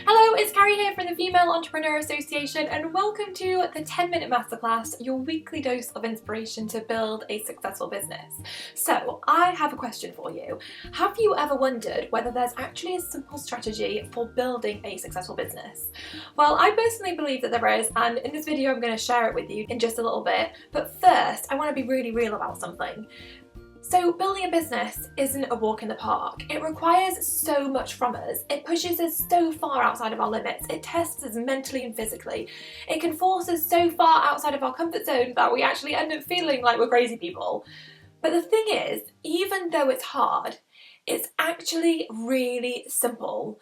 Hello, it's Carrie here from the Female Entrepreneur Association and welcome to the 10-minute masterclass, your weekly dose of inspiration to build a successful business. So I have a question for you. Have you ever wondered whether there's actually a simple strategy for building a successful business? Well, I personally believe that there is, and in this video I'm going to share it with you in just a little bit. But first, I want to be really real about something. So building a business isn't a walk in the park. It requires so much from us. It pushes us so far outside of our limits. It tests us mentally and physically. It can force us so far outside of our comfort zone that we actually end up feeling like we're crazy people. But the thing is, even though it's hard, it's actually really simple.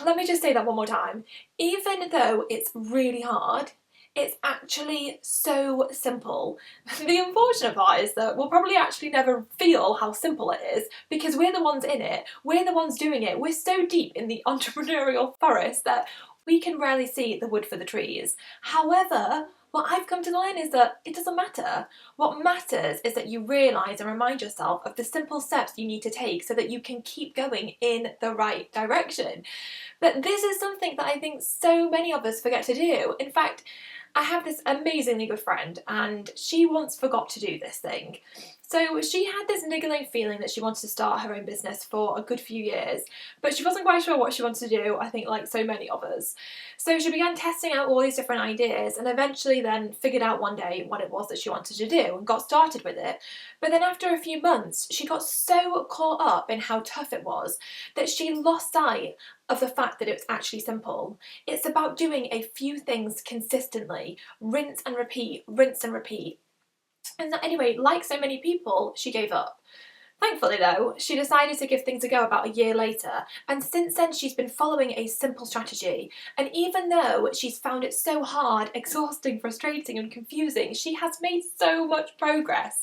Let me just say that one more time. Even though it's really hard, it's actually so simple. The unfortunate part is that we'll probably actually never feel how simple it is because we're the ones in it, we're the ones doing it. We're so deep in the entrepreneurial forest that we can rarely see the wood for the trees. However, what I've come to learn is that it doesn't matter. What matters is that you realise and remind yourself of the simple steps you need to take so that you can keep going in the right direction. But this is something that I think so many of us forget to do. In fact, I have this amazingly good friend and she once forgot to do this thing. So she had this niggling feeling that she wanted to start her own business for a good few years, but she wasn't quite sure what she wanted to do, I think like so many of us. So she began testing out all these different ideas and eventually then figured out one day what it was that she wanted to do and got started with it. But then after a few months, she got so caught up in how tough it was that she lost sight of the fact that it was actually simple. It's about doing a few things consistently, rinse and repeat, rinse and repeat. And anyway, like so many people, she gave up. Thankfully though, she decided to give things a go about a year later, and since then she's been following a simple strategy. And even though she's found it so hard, exhausting, frustrating and confusing, she has made so much progress.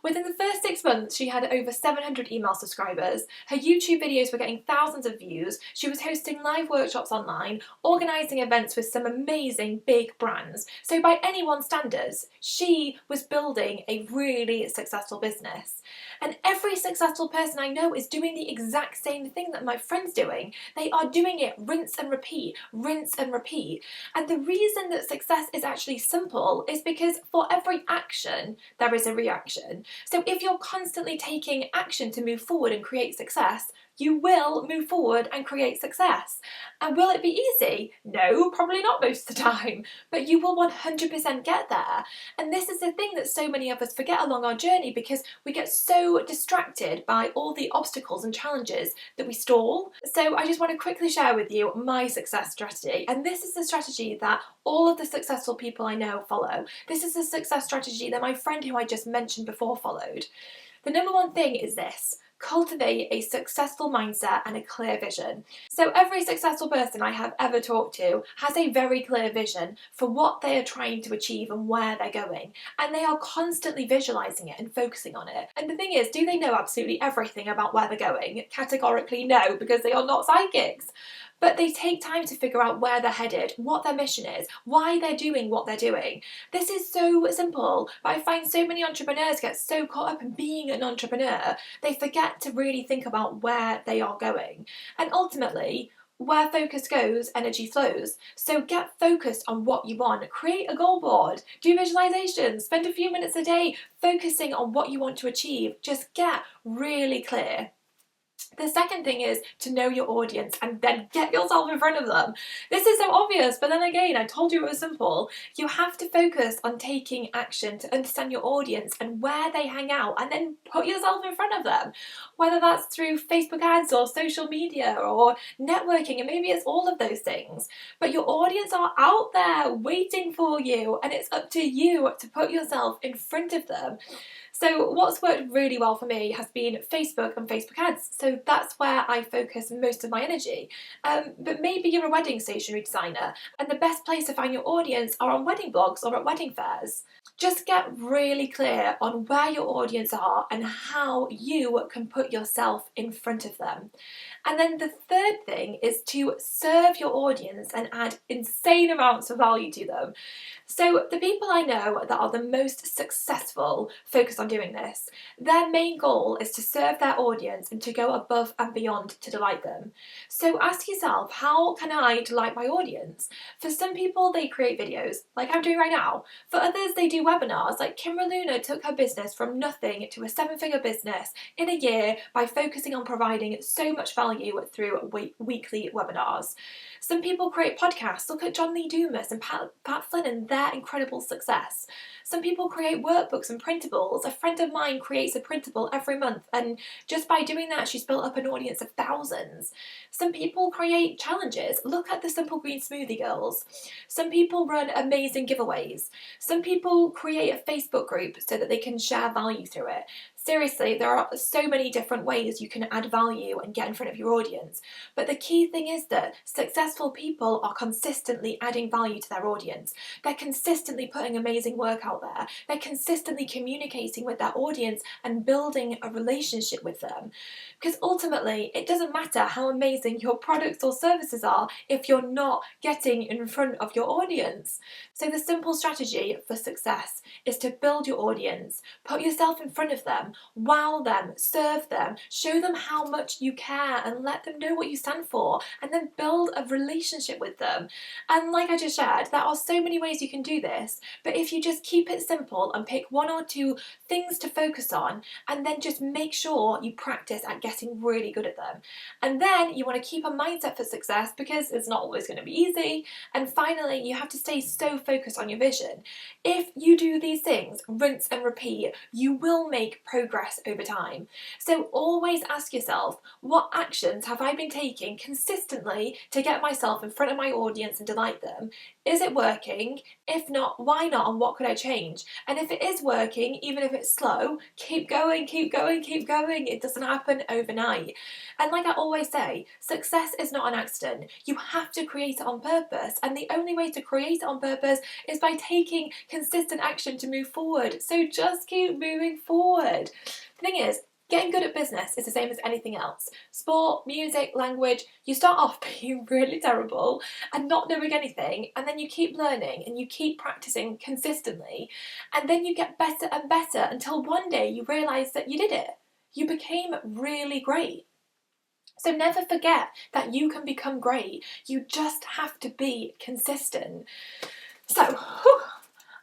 Within the first 6 months, she had over 700 email subscribers, her YouTube videos were getting thousands of views, she was hosting live workshops online, organising events with some amazing big brands. So by anyone's standards, she was building a really successful business. And every successful person I know is doing the exact same thing that my friend's doing. They are doing it rinse and repeat, rinse and repeat. And the reason that success is actually simple is because for every action, there is a reaction. So if you're constantly taking action to move forward and create success, you will move forward and create success. And will it be easy? No, probably not most of the time, but you will 100% get there. And this is the thing that so many of us forget along our journey because we get so distracted by all the obstacles and challenges that we stall. So I just want to quickly share with you my success strategy. And this is the strategy that all of the successful people I know follow. This is the success strategy that my friend who I just mentioned before followed. The number one thing is this: cultivate a successful mindset and a clear vision. So every successful person I have ever talked to has a very clear vision for what they are trying to achieve and where they're going. And they are constantly visualizing it and focusing on it. And the thing is, do they know absolutely everything about where they're going? Categorically no, because they are not psychics. But they take time to figure out where they're headed, what their mission is, why they're doing what they're doing. This is so simple, but I find so many entrepreneurs get so caught up in being an entrepreneur, they forget to really think about where they are going. And ultimately, where focus goes, energy flows. So get focused on what you want. Create a goal board, do visualizations, spend a few minutes a day focusing on what you want to achieve. Just get really clear. The second thing is to know your audience and then get yourself in front of them. This is so obvious, but then again, I told you it was simple. You have to focus on taking action to understand your audience and where they hang out and then put yourself in front of them. Whether that's through Facebook ads or social media or networking, and maybe it's all of those things. But your audience are out there waiting for you and it's up to you to put yourself in front of them. So what's worked really well for me has been Facebook and Facebook ads. So that's where I focus most of my energy. But maybe you're a wedding stationery designer and the best place to find your audience are on wedding blogs or at wedding fairs. Just get really clear on where your audience are and how you can put yourself in front of them. And then the third thing is to serve your audience and add insane amounts of value to them. So the people I know that are the most successful focus on on doing this. Their main goal is to serve their audience and to go above and beyond to delight them. So ask yourself, how can I delight my audience? For some people, they create videos, like I'm doing right now. For others, they do webinars, like Kim Luna took her business from nothing to a 7-figure business in a year by focusing on providing so much value through weekly webinars. Some people create podcasts. Look at John Lee Dumas and Pat Flynn and their incredible success. Some people create workbooks and printables. A friend of mine creates a printable every month, and just by doing that, she's built up an audience of thousands. Some people create challenges. Look at the Simple Green Smoothie Girls. Some people run amazing giveaways. Some people create a Facebook group so that they can share value through it. Seriously, there are so many different ways you can add value and get in front of your audience. But the key thing is that successful people are consistently adding value to their audience. They're consistently putting amazing work out there. They're consistently communicating with their audience and building a relationship with them. Because ultimately, it doesn't matter how amazing your products or services are if you're not getting in front of your audience. So the simple strategy for success is to build your audience, put yourself in front of them, wow them, serve them, show them how much you care and let them know what you stand for, and then build a relationship with them. And like I just shared, there are so many ways you can do this, but if you just keep it simple and pick 1 or 2 things to focus on, and then just make sure you practice at getting really good at them. And then you want to keep a mindset for success, because it's not always going to be easy. And finally, you have to stay so focused on your vision. If you do these things, rinse and repeat, you will make progress over time. So always ask yourself, what actions have I been taking consistently to get myself in front of my audience and delight them? Is it working? If not, why not, and what could I change? And if it is working, even if it's slow, keep going, keep going, keep going. It doesn't happen overnight. And like I always say, success is not an accident. You have to create it on purpose, and the only way to create it on purpose is by taking consistent action to move forward. So just keep moving forward. The thing is, getting good at business is the same as anything else. Sport, music, language, you start off being really terrible and not knowing anything, and then you keep learning and you keep practicing consistently, and then you get better and better until one day you realise that you did it. You became really great. So never forget that you can become great. You just have to be consistent. So,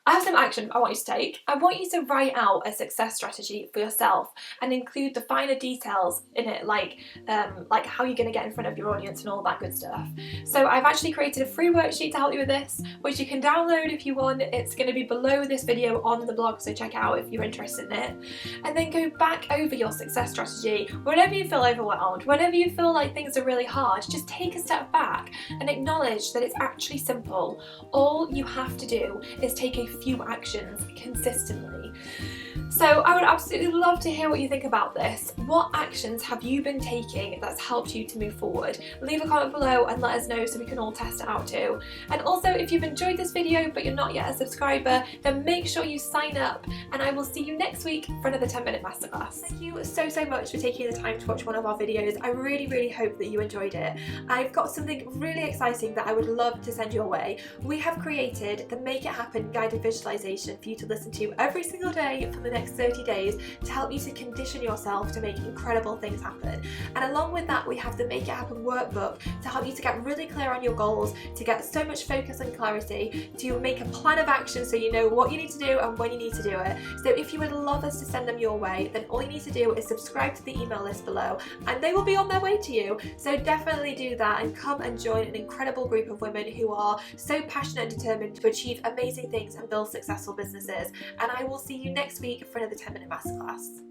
I have some action I want you to take. I want you to write out a success strategy for yourself and include the finer details in it, like how you're going to get in front of your audience and all that good stuff. So I've actually created a free worksheet to help you with this, which you can download if you want. It's going to be below this video on the blog, so check it out if you're interested in it. And then go back over your success strategy. Whenever you feel overwhelmed, whenever you feel like things are really hard, just take a step back and acknowledge that it's actually simple. All you have to do is take a few actions consistently. So I would absolutely love to hear what you think about this. What actions have you been taking that's helped you to move forward? Leave a comment below and let us know so we can all test it out too. And also, if you've enjoyed this video but you're not yet a subscriber, then make sure you sign up, and I will see you next week for another 10-minute masterclass. Thank you so much for taking the time to watch one of our videos. I really hope that you enjoyed it. I've got something really exciting that I would love to send your way. We have created the Make It Happen guided visualization for you to listen to every single day for the next 30 days to help you to condition yourself to make incredible things happen. And along with that, we have the Make It Happen workbook to help you to get really clear on your goals, to get so much focus and clarity, to make a plan of action so you know what you need to do and when you need to do it. So if you would love us to send them your way, then all you need to do is subscribe to the email list below and they will be on their way to you. So definitely do that and come and join an incredible group of women who are so passionate and determined to achieve amazing things and build successful businesses. And I will see you next week for another 10-minute masterclass.